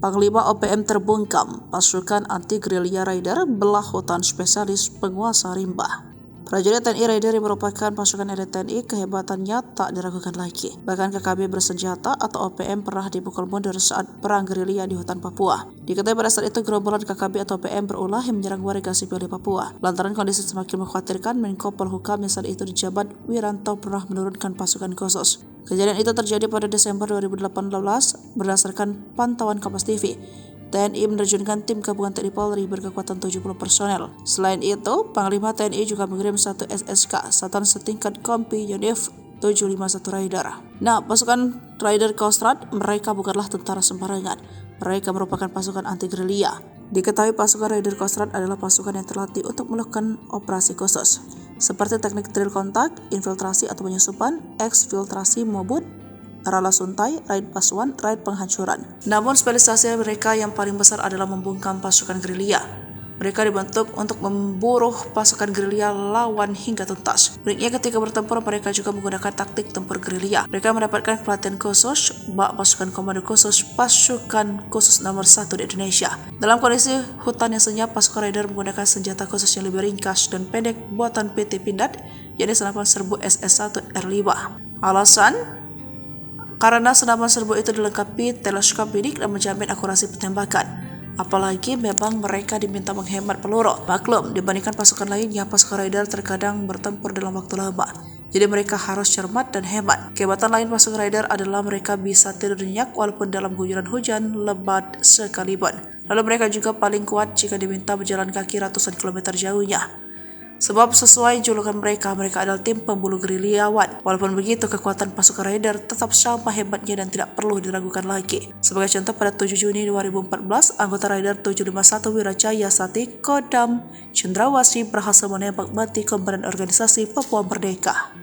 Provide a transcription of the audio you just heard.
Panglima OPM terbungkam, pasukan anti-gerilya Raider belah hutan spesialis penguasa rimba. Prajurit TNI Raider yang merupakan pasukan elit TNI, kehebatannya tak diragukan lagi. Bahkan KKB bersenjata atau OPM pernah dipukul mundur saat perang gerilya di hutan Papua. Diketahui pada saat itu gerombolan KKB atau OPM berulah yang menyerang warga sipil di Papua. Lantaran kondisi semakin mengkhawatirkan, Menko Polhukam yang saat itu dijabat Wiranto pernah menurunkan pasukan khusus. Kejadian itu terjadi pada Desember 2018 berdasarkan pantauan Kompas TV. TNI menerjunkan tim gabungan TNI Polri berkekuatan 70 personel. Selain itu, Panglima TNI juga mengirim satu SSK, Satuan Setingkat Kompi Yonif 751 Raider. Nah, pasukan Raider Kostrad, mereka bukanlah tentara sembarangan. Mereka merupakan pasukan anti-gerilya. Diketahui pasukan Raider Kostrad adalah pasukan yang terlatih untuk melakukan operasi khusus, seperti teknik drill kontak, infiltrasi atau penyusupan, eksfiltrasi maupun rala suntai, raid pasuan, raid penghancuran. Namun spesialisasi mereka yang paling besar adalah membungkam pasukan gerilya. Mereka dibentuk untuk memburu pasukan gerilya lawan hingga tuntas. Uniknya ketika bertempur, mereka juga menggunakan taktik tempur gerilya. Mereka mendapatkan pelatihan khusus bak pasukan komando khusus pasukan khusus nomor 1 di Indonesia. Dalam kondisi hutan yang senyap, pasukan Raider menggunakan senjata khusus yang lebih ringkas dan pendek buatan PT Pindad, yakni senapan serbu SS1 R5. Alasan? Karena senapan serbu itu dilengkapi teleskop bidik dan menjamin akurasi penembakan. Apalagi memang mereka diminta menghemat peluru. Maklum, dibandingkan pasukan lainnya, pasukan Raider terkadang bertempur dalam waktu lama. Jadi mereka harus cermat dan hemat. Kehebatan lain pasukan Raider adalah mereka bisa tidur nyenyak walaupun dalam guyuran hujan lebat sekalipun. Lalu mereka juga paling kuat jika diminta berjalan kaki ratusan kilometer jauhnya. Sebab sesuai julukan mereka adalah tim pemburu gerilyawan. Walaupun begitu, kekuatan pasukan Raider tetap sama hebatnya dan tidak perlu diragukan lagi. Sebagai contoh, pada 7 Juni 2014, anggota Raider 751 Wirajaya Sati Kodam Cendrawasih berhasil menembak mati komandan organisasi Papua Merdeka.